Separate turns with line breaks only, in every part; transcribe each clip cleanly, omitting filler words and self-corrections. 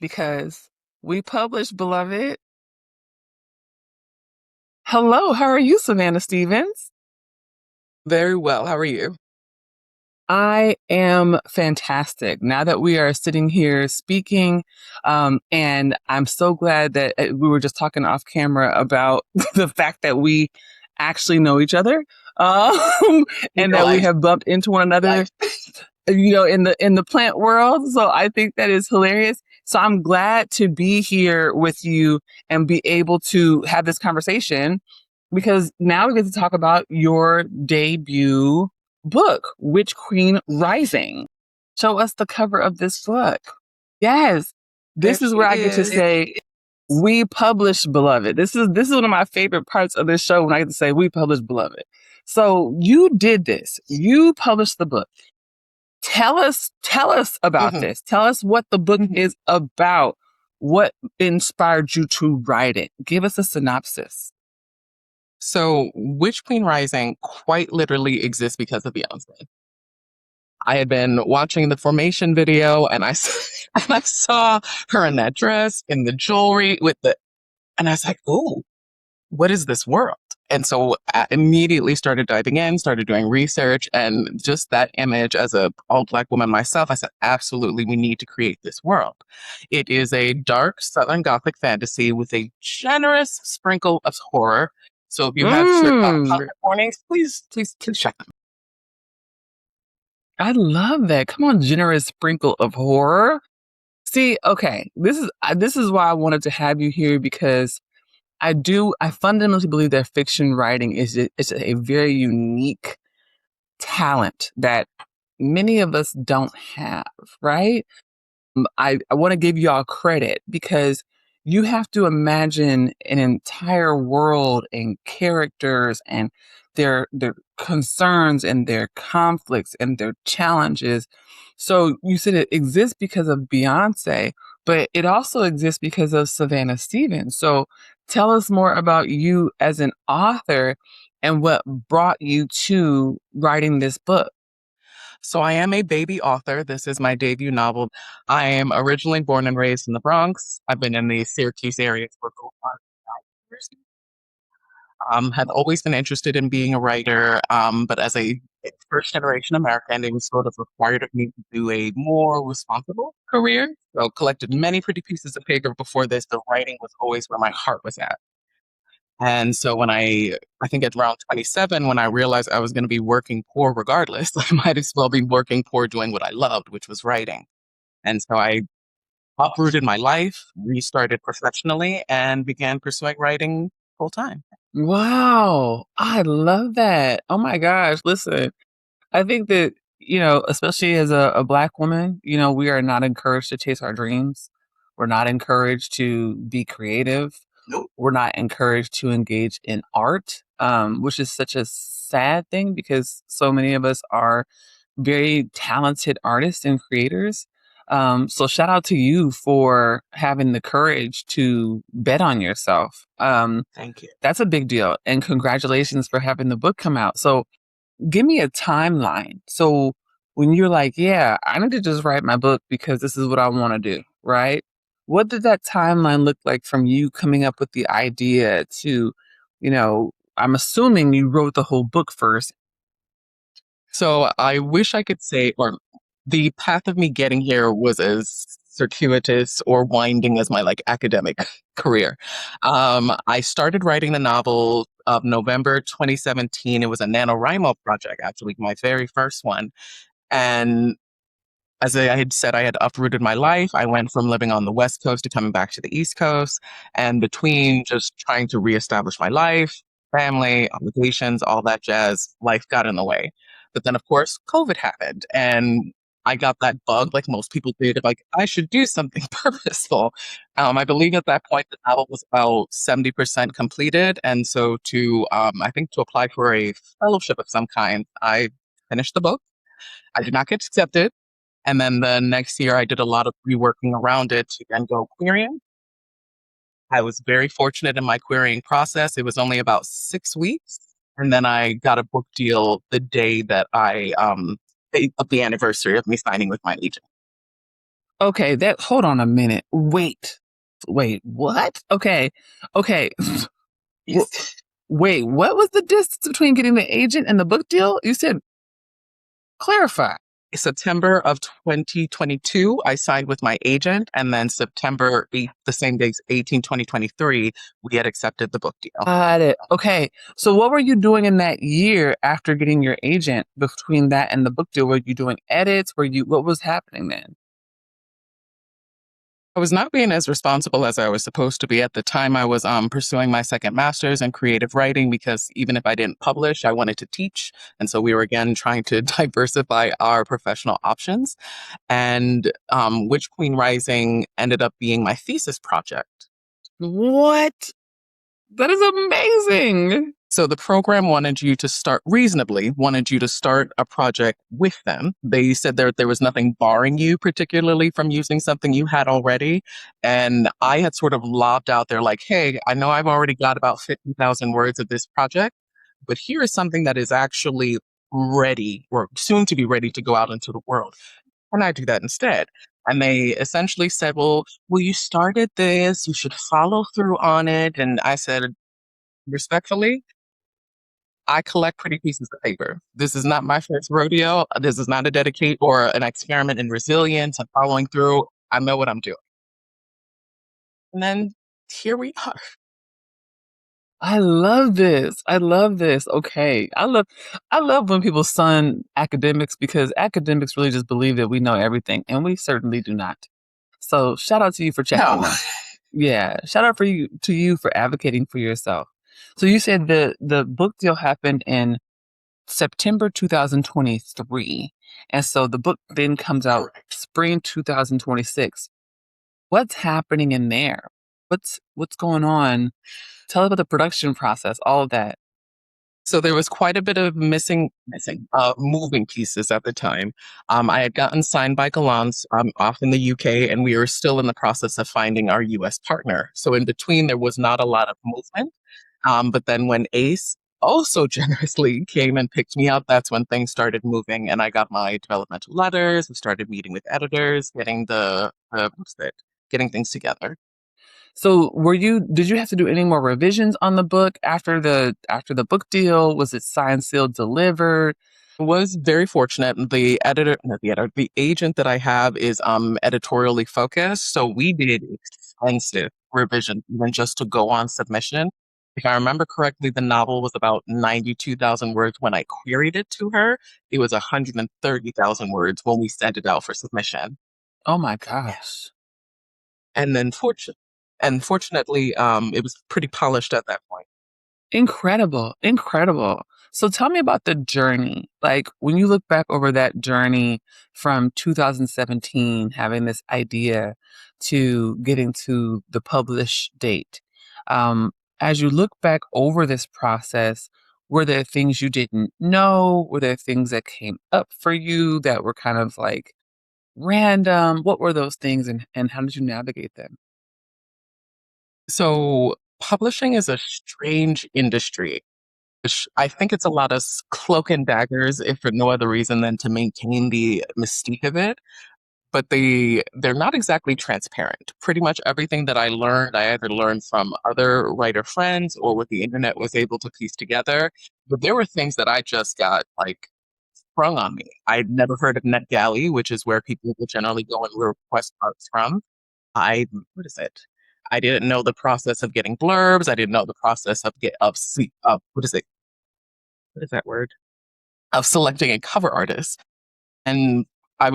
because we publish, beloved. Hello, how are you, Savannah Stephens?
Very well. How are you?
I am fantastic. Now that we are sitting here speaking, and I'm so glad that we were just talking off camera about the fact that we actually know each other,
In
and
real
that we
life.
have bumped into one another, in the plant world. So I think that is hilarious. So I'm glad to be here with you and be able to have this conversation because now we get to talk about your debut book, Witch Queen Rising. Show us the cover of this book. Yes.
There
This is
she
where I get to
is.
say we publish, beloved. This is one of my favorite parts of this show when I get to say we publish, beloved. So you did this. You published the book. Tell us about
Mhm.
this. Tell us what the book is about. What inspired you to write it? Give us a synopsis.
So, Witch Queen Rising quite literally exists because of Beyonce. I had been watching the Formation video and and I saw her in that dress, in the jewelry and I was like, "Ooh, what is this world?" And so I immediately started diving in, started doing research, and just that image as a all Black woman myself, I said, absolutely, we need to create this world. It is a dark Southern Gothic fantasy with a generous sprinkle of horror. So if you have
Mm,
content warnings, please check them.
I love that. Come on, generous sprinkle of horror. See, okay, this is why I wanted to have you here because I fundamentally believe that fiction writing is a very unique talent that many of us don't have, right? I want to give y'all credit because you have to imagine an entire world and characters and their concerns and their conflicts and their challenges. So you said it exists because of Beyonce, but it also exists because of Savannah Stephens. So tell us more about you as an author and what brought you to writing this book.
So I am a baby author. This is my debut novel. I am originally born and raised in the Bronx. I've been in the Syracuse area for going on 5 years. Had always been interested in being a writer, but as a first generation American, it was sort of required of me to do a more responsible career. So collected many pretty pieces of paper before this. The writing was always where my heart was at. And so when I think at around 27, when I realized I was going to be working poor regardless, I might as well be working poor doing what I loved, which was writing. And so I uprooted my life, restarted professionally, and began pursuing writing full time.
Wow, I love that. Oh my gosh, listen. I think that, especially as a Black woman, we are not encouraged to chase our dreams. We're not encouraged to be creative.
Nope.
We're not encouraged to engage in art, which is such a sad thing because so many of us are very talented artists and creators. So shout out to you for having the courage to bet on yourself.
Thank you.
That's a big deal. And congratulations for having the book come out. So give me a timeline. So when you're like, yeah, I need to just write my book because this is what I want to do, right? What did that timeline look like from you coming up with the idea to, I'm assuming you wrote the whole book first.
So I wish I could say, or the path of me getting here was as circuitous or winding as my academic career. I started writing the novel of November 2017. It was a NaNoWriMo project, actually, my very first one. And as I had said, I had uprooted my life. I went from living on the West Coast to coming back to the East Coast. And between just trying to reestablish my life, family, obligations, all that jazz, life got in the way. But then, of course, COVID happened. And I got that bug, like most people did, of I should do something purposeful. I believe at that point, the novel was about 70% completed. And so I think to apply for a fellowship of some kind, I finished the book. I did not get accepted. And then the next year, I did a lot of reworking around it to then go querying. I was very fortunate in my querying process. It was only about 6 weeks. And then I got a book deal the day that of the anniversary of me signing with my agent.
Okay, that hold on a minute. Wait, what? Okay. W-
Yes.
Wait, what was the distance between getting the agent and the book deal? You said clarify.
September of 2022, I signed with my agent, and then September 8th, the same day, 18, 2023, we had accepted the book deal.
Got it. Okay. So what were you doing in that year after getting your agent between that and the book deal? Were you doing edits? What was happening then?
I was not being as responsible as I was supposed to be at the time. I was pursuing my second master's in creative writing because even if I didn't publish, I wanted to teach. And so we were again trying to diversify our professional options. And Witch Queen Rising ended up being my thesis project.
What? That is amazing.
So the program wanted you to start reasonably, wanted you to start a project with them. They said there was nothing barring you particularly from using something you had already. And I had sort of lobbed out there like, hey, I know I've already got about 50,000 words of this project, but here is something that is actually ready or soon to be ready to go out into the world. Can I do that instead? And they essentially said, well, you started this, you should follow through on it. And I said, respectfully, I collect pretty pieces of paper. This is not my first rodeo. This is not a dedicate or an experiment in resilience and following through. I know what I'm doing. And then here we are.
I love this. I love this. Okay. I love when people son academics because academics really just believe that we know everything and we certainly do not. So shout out to you for checking
No.
them. Yeah. Shout out for you to you for advocating for yourself. So you said the book deal happened in September 2023. And so the book then comes out
Correct.
spring 2026. What's happening in there? What's going on? Tell us about the production process, all of that.
So there was quite a bit of missing moving pieces at the time. I had gotten signed by Galance off in the UK, and we were still in the process of finding our US partner. So in between, there was not a lot of movement. But then when Ace also generously came and picked me up, that's when things started moving, and I got my developmental letters. We started meeting with editors, getting what's it, getting things together.
So did you have to do any more revisions on the book after the book deal? Was it signed, sealed, delivered?
Was very fortunate. The editor, not the editor, the agent that I have is editorially focused. So we did extensive revision even just to go on submission. If I remember correctly, the novel was about 92,000 words when I queried it to her. It was 130,000 words when we sent it out for submission.
Oh my
Yeah.
gosh.
And then fortunately, it was pretty polished at that point.
Incredible. Incredible. So tell me about the journey. Like when you look back over that journey from 2017, having this idea to getting to the publish date. Um, as you look back over this process, were there things you didn't know? Were there things that came up for you that were kind of like random? What were those things and how did you navigate them?
So publishing is a strange industry. I think it's a lot of cloak and daggers, if for no other reason than to maintain the mystique of it. But they're not exactly transparent. Pretty much everything that I learned, I either learned from other writer friends or what the internet was able to piece together. But there were things that I just got like sprung on me. I'd never heard of NetGalley, which is where people will generally go and request parts from. What is it? I didn't know the process of getting blurbs. I didn't know the process of what is it? What is that word? Of selecting a cover artist. And I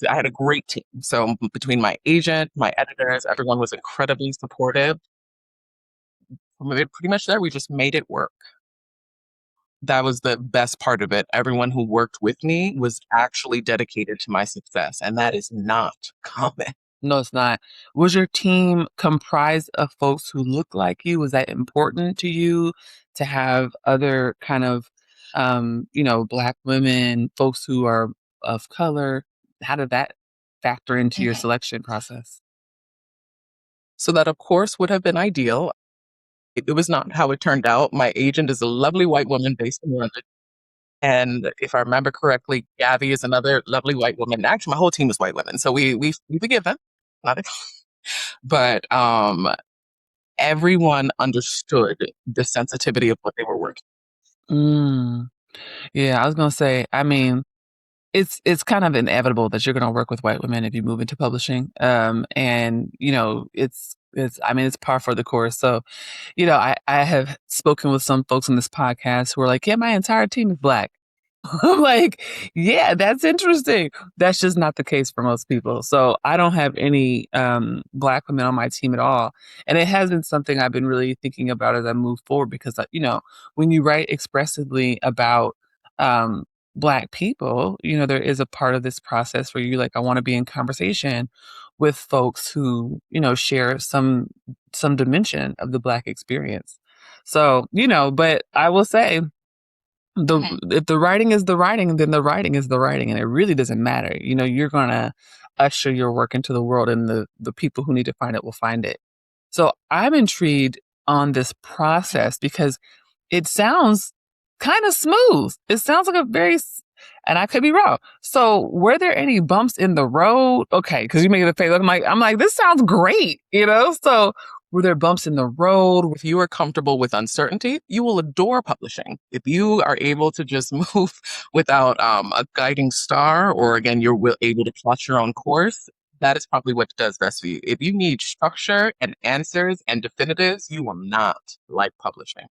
had a great team. So between my agent, my editors, everyone was incredibly supportive. Pretty much there, we just made it work. That was the best part of it. Everyone who worked with me was actually dedicated to my success, and that is not common.
No, it's not. Was your team comprised of folks who look like you? Was that important to you to have other kind of, Black women, folks who are of color? How did that factor into your selection process?
So that, of course, would have been ideal. It was not how it turned out. My agent is a lovely white woman based in London. And if I remember correctly, Gabby is another lovely white woman. Actually, my whole team is white women, so we forgive them. Not a- but everyone understood the sensitivity of what they were working.
Mm. Yeah, I was gonna say, I mean, it's kind of inevitable that you're gonna work with white women if you move into publishing. And it's I mean, it's par for the course. So, I have spoken with some folks on this podcast who are like, yeah, my entire team is black. I'm like, yeah, that's interesting. That's just not the case for most people. So I don't have any black women on my team at all. And it has been something I've been really thinking about as I move forward because, when you write expressively about um, black people, there is a part of this process where you're like, I want to be in conversation with folks who, share some dimension of the black experience. So, but I will say, the
Mhm.
if the writing is the writing, then the writing is the writing, and it really doesn't matter. You're gonna usher your work into the world, and the people who need to find it will find it. So I'm intrigued on this process because it sounds kind of smooth. It sounds like a and I could be wrong. So were there any bumps in the road? Okay, because you made the face. I'm like, this sounds great. So were there bumps in the road?
If you are comfortable with uncertainty, you will adore publishing. If you are able to just move without a guiding star, or again, able to plot your own course, that is probably what does best for you. If you need structure and answers and definitives, you will not like publishing.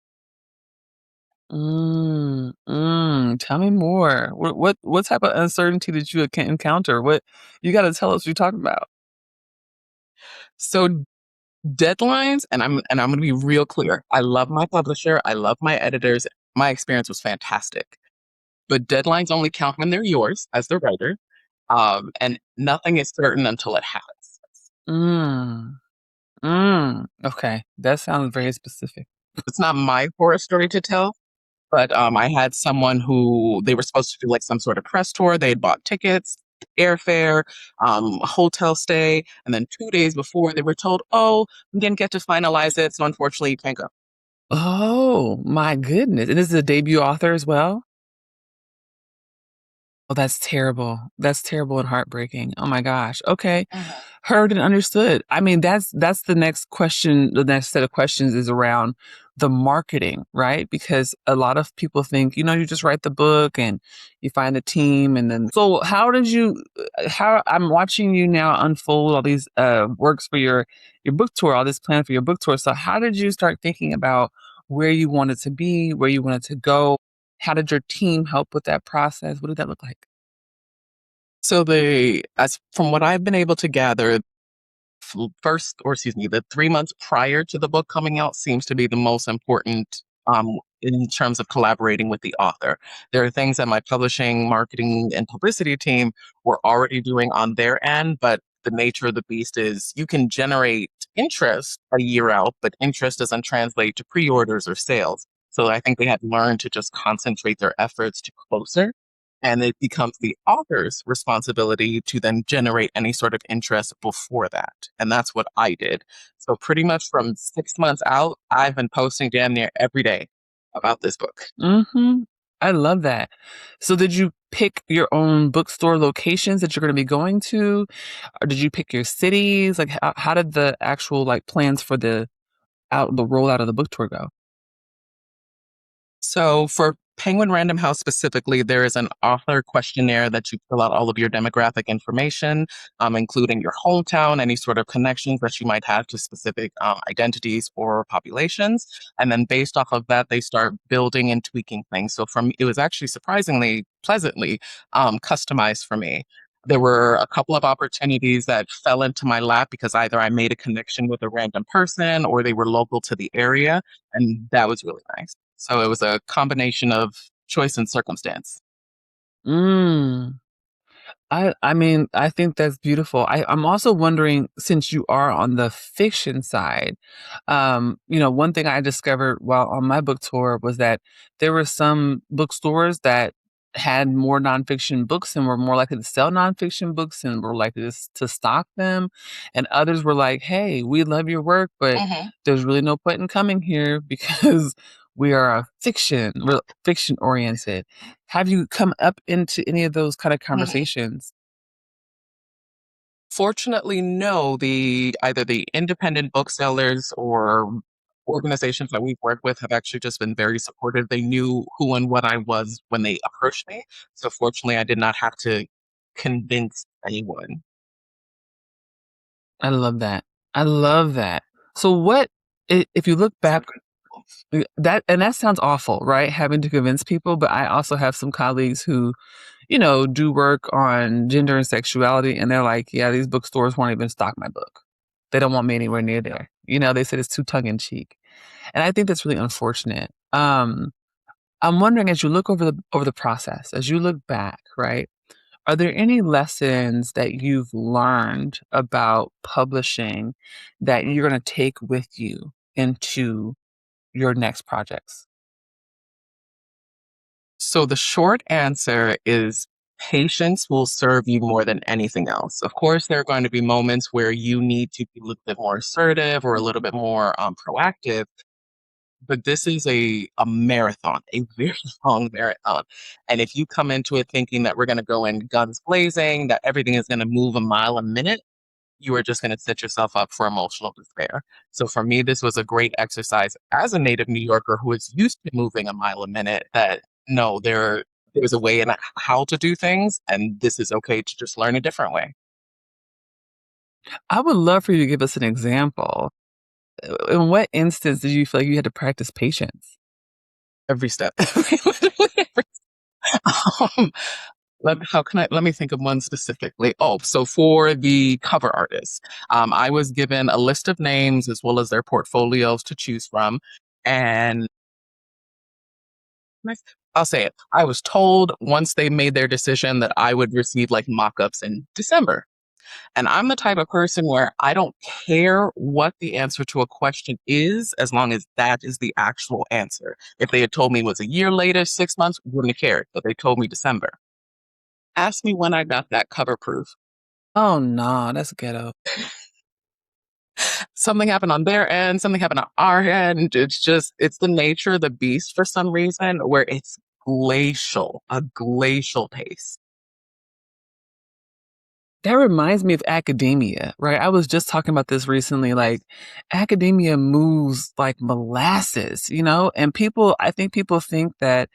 Tell me more. What type of uncertainty did you encounter? What you got to tell us what you're talking about.
So deadlines, and I'm going to be real clear. I love my publisher. I love my editors. My experience was fantastic, but deadlines only count when they're yours as the writer. And nothing is certain until it happens.
Mm, okay, that sounds very specific.
It's not my horror story to tell, but I had someone who they were supposed to do like some sort of press tour. They had bought tickets, airfare, hotel stay, and then 2 days before they were told, "Oh, we didn't get to finalize it, so unfortunately you can't go."
Oh my goodness! And this is a debut author as well. Oh, that's terrible. That's terrible and heartbreaking. Oh my gosh. Okay.
Mhm.
Heard and understood. I mean, that's the next question. The next set of questions is around the marketing, right? Because a lot of people think, you just write the book and you find a team and then so how I'm watching you now unfold all these works for your book tour, all this plan for your book tour. So how did you start thinking about where you wanted to be, where you wanted to go? How did your team help with that process? What did that look like?
So as from what I've been able to gather, first, or excuse me, the 3 months prior to the book coming out seems to be the most important in terms of collaborating with the author. There are things that my publishing, marketing, and publicity team were already doing on their end, but the nature of the beast is you can generate interest a year out, but interest doesn't translate to pre orders or sales. So I think they had learned to just concentrate their efforts to closer, and it becomes the author's responsibility to then generate any sort of interest before that. And that's what I did. So pretty much from 6 months out, I've been posting damn near every day about this book.
Mhm. I love that. So did you pick your own bookstore locations that you're gonna be going to? Or did you pick your cities? Like, how did the actual, like, plans for the rollout of the book tour go?
So for Penguin Random House specifically, there is an author questionnaire that you fill out all of your demographic information, including your hometown, any sort of connections that you might have to specific identities or populations. And then based off of that, they start building and tweaking things. So from it was actually surprisingly pleasantly customized for me. There were a couple of opportunities that fell into my lap because either I made a connection with a random person or they were local to the area. And that was really nice. So it was a combination of choice and circumstance.
Mm. I mean, I think that's beautiful. I'm also wondering, since you are on the fiction side, one thing I discovered while on my book tour was that there were some bookstores that had more nonfiction books and were more likely to sell nonfiction books and were likely to stock them. And others were like, hey, we love your work, but
Mhm.
there's really no point in coming here because we are a we're fiction oriented. Have you come up into any of those kind of conversations?
Fortunately, no. The either the independent booksellers or organizations that we've worked with have actually just been very supportive. They knew who and what I was when they approached me. So fortunately, I did not have to convince anyone.
I love that. I love that. So what if you look back that and that sounds awful, right? Having to convince people, but I also have some colleagues who, do work on gender and sexuality and they're like, yeah, these bookstores won't even stock my book. They don't want me anywhere near there. They said it's too tongue in cheek. And I think that's really unfortunate. I'm wondering as you look over the process, as you look back, right? Are there any lessons that you've learned about publishing that you're going to take with you into your next projects?
So the short answer is patience will serve you more than anything else. Of course, there are going to be moments where you need to be a little bit more assertive or a little bit more proactive, but this is a marathon, a very long marathon. And if you come into it thinking that we're going to go in guns blazing, that everything is going to move a mile a minute, you are just going to set yourself up for emotional despair. So for me, this was a great exercise as a native New Yorker who is used to moving a mile a minute that no, there's a way in how to do things, and this is okay to just learn a different way.
I would love for you to give us an example. In what instance did you feel like you had to practice patience?
Every step. Literally every um, let me think of one specifically. Oh, so for the cover artist, I was given a list of names as well as their portfolios to choose from. And I'll say it. I was told once they made their decision that I would receive like mock-ups in December. And I'm the type of person where I don't care what the answer to a question is as long as that is the actual answer. If they had told me it was a year later, 6 months, wouldn't have cared. But they told me December. Ask me when I got that cover proof.
Oh no, that's ghetto.
Something happened on their end, something happened on our end. It's the nature of the beast for some reason where it's glacial, a glacial pace.
That reminds me of academia, right? I was just talking about this recently. Like, academia moves like molasses, And I think people think that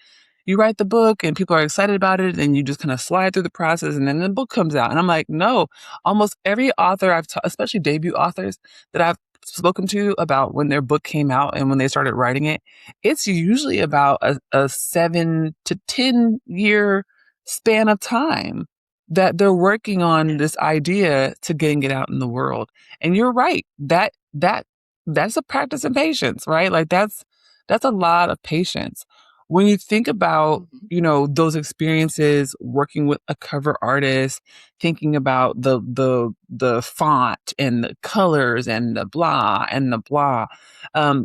you write the book and people are excited about it and you just kind of slide through the process and then the book comes out. And I'm like, no, almost every author especially debut authors that I've spoken to about when their book came out and when they started writing it, it's usually about a 7 to 10 year span of time that they're working on this idea to getting it out in the world. And you're right. That's a practice in patience, right? Like that's a lot of patience. When you think about,
Mhm.
those experiences working with a cover artist, thinking about the font and the colors and the blah and the blah,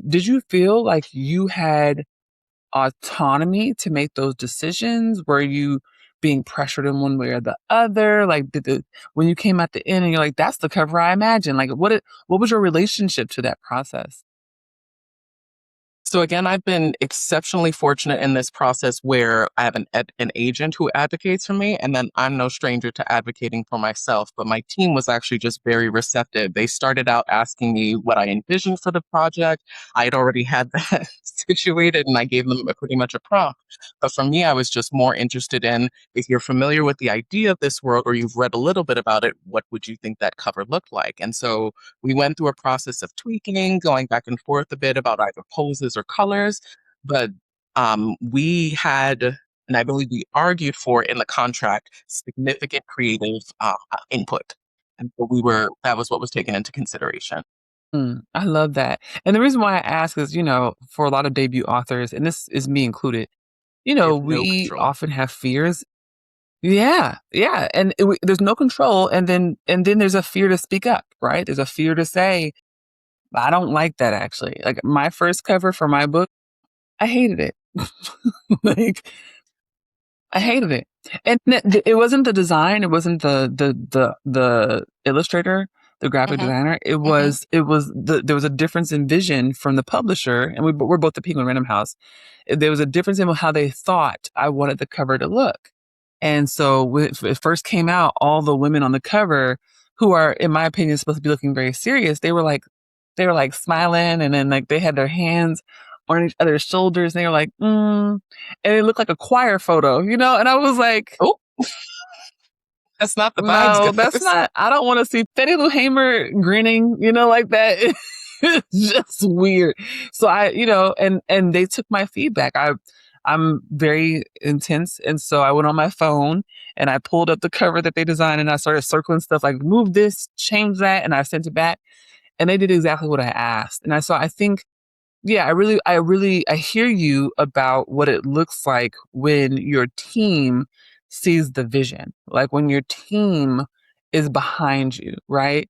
did you feel like you had autonomy to make those decisions? Were you being pressured in one way or the other? Like, when you came at the end and you're like, "That's the cover I imagined." Like, what was your relationship to that process?
So again, I've been exceptionally fortunate in this process where I have an agent who advocates for me, and then I'm no stranger to advocating for myself. But my team was actually just very receptive. They started out asking me what I envisioned for the project. I had already had that situated, and I gave them pretty much a prompt. But for me, I was just more interested in if you're familiar with the idea of this world or you've read a little bit about it, what would you think that cover looked like? And so we went through a process of tweaking, going back and forth a bit about either poses or colors, but we had, and I believe we argued for in the contract, significant creative input. And so that was what was taken into consideration.
I love that. And the reason why I ask is, for a lot of debut authors, and this is me included,
We have no
we
control.
often have fears. Yeah, yeah, and there's no control, and then there's a fear to speak up, right? There's a fear to say, "I don't like that." Actually, like my first cover for my book, I hated it. Like I hated it, and it wasn't the design, it wasn't the illustrator. the graphic
Mm-hmm.
designer,
Mm-hmm.
there was a difference in vision from the publisher, and we're both the Penguin Random House. There was a difference in how they thought I wanted the cover to look. And so when it first came out, all the women on the cover, who are, in my opinion, supposed to be looking very serious, they were like smiling, and then like they had their hands on each other's shoulders, and they were like, and it looked like a choir photo, you know? And I was like,
Oh, that's not the vibes,
no, that's
guys.
not, I don't want to see Fannie Lou Hamer grinning, you know, like that. It's just weird. So and they took my feedback. I'm very intense. And so I went on my phone and I pulled up the cover that they designed and I started circling stuff like move this, change that. And I sent it back and they did exactly what I asked. And I think, yeah, I hear you about what it looks like when your team sees the vision, like when your team is behind you, right?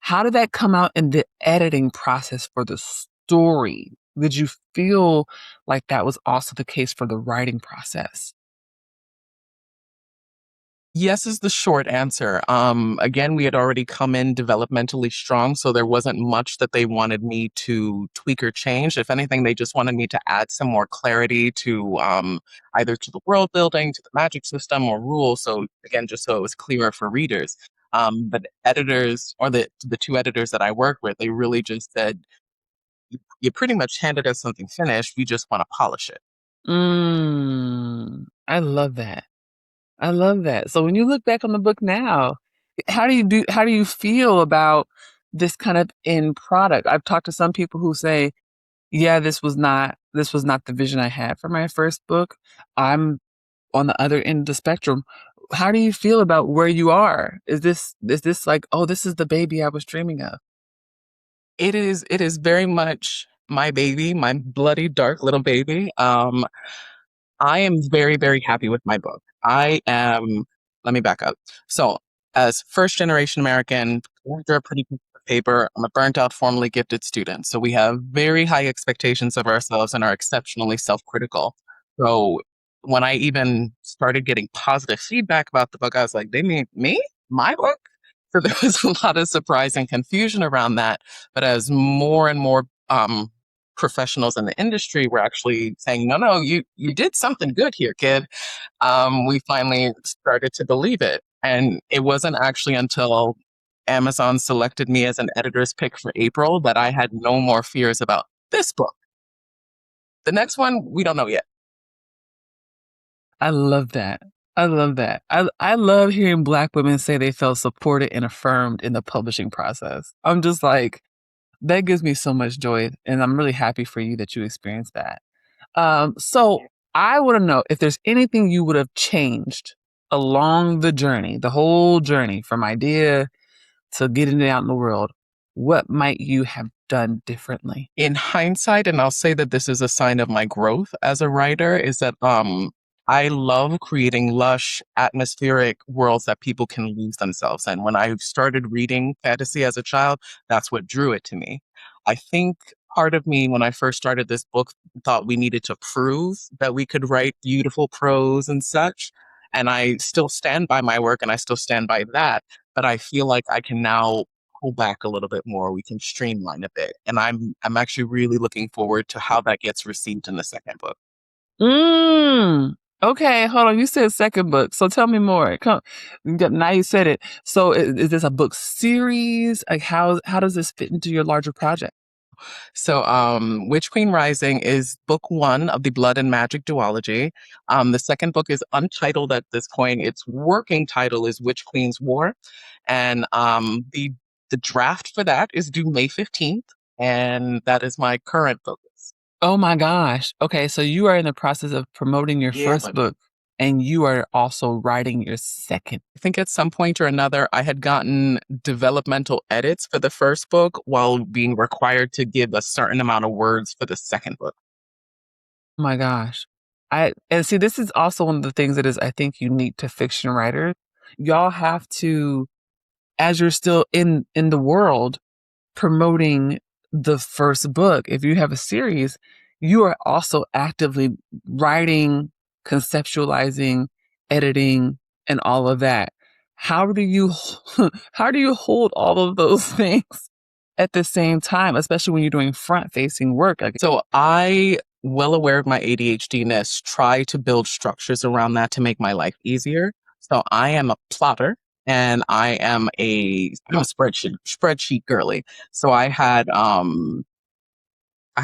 How did that come out in the editing process for the story? Did you feel like that was also the case for the writing process?
Yes is the short answer. Again, we had already come in developmentally strong, so there wasn't much that they wanted me to tweak or change. If anything, they just wanted me to add some more clarity to either to the world building, to the magic system, or rules. So again, just so it was clearer for readers. But editors, or the two editors that I work with, they really just said, "You pretty much handed us something finished. We just want to polish it."
I love that. I love that. So when you look back on the book now, how do you feel about this kind of end product? I've talked to some people who say, yeah, this was not the vision I had for my first book. I'm on the other end of the spectrum. How do you feel about where you are? Is this like, oh, this is the baby I was dreaming of?
It is very much my baby, my bloody dark little baby. I am very, very happy with my book. Let me back up. So, as first generation American, after a pretty piece of paper, I'm a burnt out, formerly gifted student. So, we have very high expectations of ourselves and are exceptionally self critical. So, when I even started getting positive feedback about the book, I was like, they mean me? My book? So, there was a lot of surprise and confusion around that. But as more and more professionals in the industry were actually saying, no, no, you did something good here, kid. We finally started to believe it. And it wasn't actually until Amazon selected me as an editor's pick for April that I had no more fears about this book. The next one, we don't know yet.
I love that. I love that. I love hearing Black women say they felt supported and affirmed in the publishing process. I'm just like, that gives me so much joy, and I'm really happy for you that you experienced that. So I want to know if there's anything you would have changed along the journey, the whole journey from idea to getting it out in the world. What might you have done differently?
In hindsight, and I'll say that this is a sign of my growth as a writer, is that I love creating lush, atmospheric worlds that people can lose themselves in. When I started reading fantasy as a child, that's what drew it to me. I think part of me, when I first started this book, thought we needed to prove that we could write beautiful prose and such. And I still stand by my work and I still stand by that. But I feel like I can now pull back a little bit more. We can streamline a bit. And I'm actually really looking forward to how that gets received in the second book.
Mm. Okay, hold on. You said second book, so tell me more. Come, now you said it. So is this a book series? Like how does this fit into your larger project?
So Witch Queen Rising is book one of the Blood and Magic duology. The second book is untitled at this point. Its working title is Witch Queen's War. And the draft for that is due May 15th. And that is my current focus.
Oh my gosh. Okay, so you are in the process of promoting your
Yeah,
first book and you are also writing your second.
I think at some point or another, I had gotten developmental edits for the first book while being required to give a certain amount of words for the second book.
Oh my gosh. I and see this is also one of the things that is I think unique to fiction writers. Y'all have to, as you're still in the world, promoting the first book. If you have a series, you are also actively writing, conceptualizing, editing, and all of that. how do you how do you hold all of those things at the same time, especially when you're doing front facing work? Like,
So I, well aware of my ADHD-ness, try to build structures around that to make my life easier. So I am a plotter and I'm a spreadsheet girly. So I had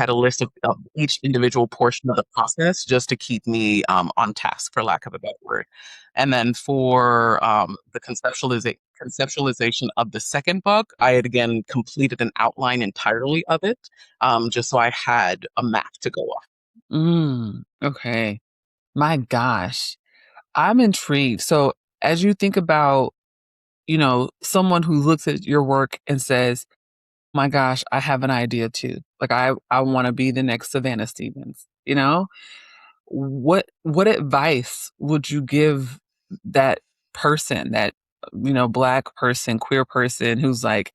a list of each individual portion of the process just to keep me on task, for lack of a better word. And then for the conceptualization of the second book, I had again completed an outline entirely of it, just so I had a map to go off.
okay. My gosh. I'm intrigued. So as you think about, someone who looks at your work and says, my gosh, I have an idea too. Like I want to be the next Savannah Stephens, what advice would you give that person, that black person, queer person who's like,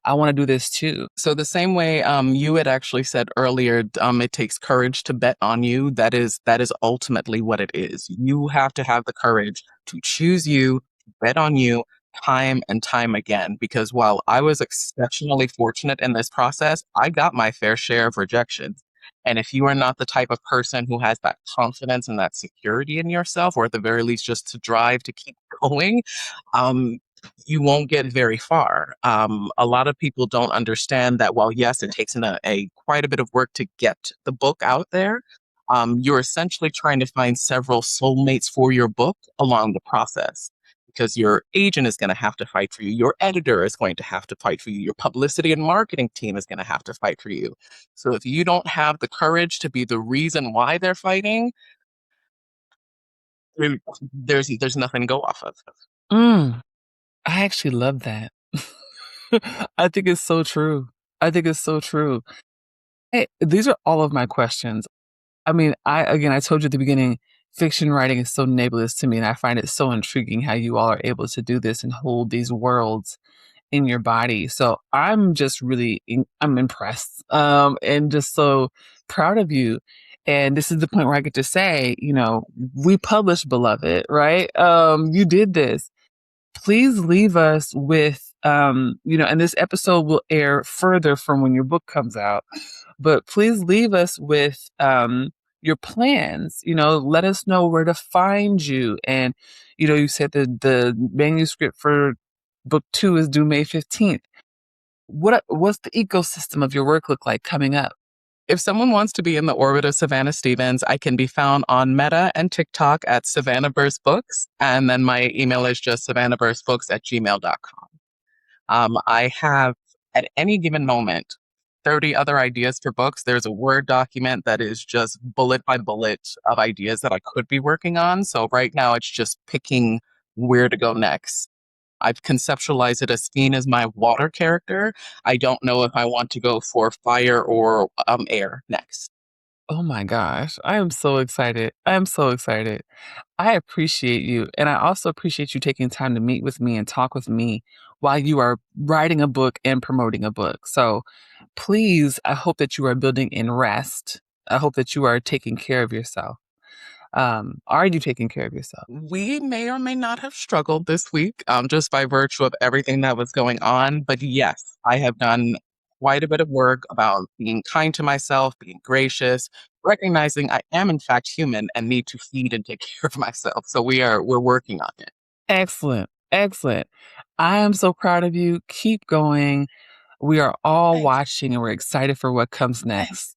I want to do this too?
So the same way you had actually said earlier, it takes courage to bet on you. That is ultimately what it is. You have to have the courage to choose you, bet on you, time and time again. Because while I was exceptionally fortunate in this process, I got my fair share of rejections. And if you are not the type of person who has that confidence and that security in yourself, or at the very least just to drive to keep going, um, you won't get very far. A lot of people don't understand that while yes, it takes a quite a bit of work to get the book out there, you're essentially trying to find several soulmates for your book along the process. Because your agent is going to have to fight for you, your editor is going to have to fight for you, your publicity and marketing team is going to have to fight for you. So if you don't have the courage to be the reason why they're fighting, there- there's nothing to go off of.
Mm, I actually love that. I think it's so true. I think it's so true. Hey, these are all of my questions. I mean, I told you at the beginning, fiction writing is so nebulous to me, and I find it so intriguing how you all are able to do this and hold these worlds in your body. So I'm just really, I'm impressed, and just so proud of you. And this is the point where I get to say, we published Beloved, right? You did this. Please leave us with, and this episode will air further from when your book comes out, but please leave us with your plans. Let us know where to find you. And, you said that the manuscript for book 2 is due May 15th. What's the ecosystem of your work look like coming up?
If someone wants to be in the orbit of Savannah Stephens, I can be found on Meta and TikTok at Savannah Burst Books. And then my email is just savannahburstbooks@gmail.com. I have, at any given moment, 30 other ideas for books. There's a Word document that is just bullet by bullet of ideas that I could be working on. So right now it's just picking where to go next. I've conceptualized it as Steen as my water character. I don't know if I want to go for fire or air next.
Oh my gosh, I am so excited. I am so excited. I appreciate you. And I also appreciate you taking time to meet with me and talk with me while you are writing a book and promoting a book. So please, I hope that you are building in rest. I hope that you are taking care of yourself. Are you taking care of yourself?
We may or may not have struggled this week, just by virtue of everything that was going on. But yes, I have done quite a bit of work about being kind to myself, being gracious, recognizing I am in fact human and need to feed and take care of myself. So we're working on it.
Excellent. Excellent. I am so proud of you. Keep going. We are all
Thanks.
watching and we're excited for what comes
Thanks.
next.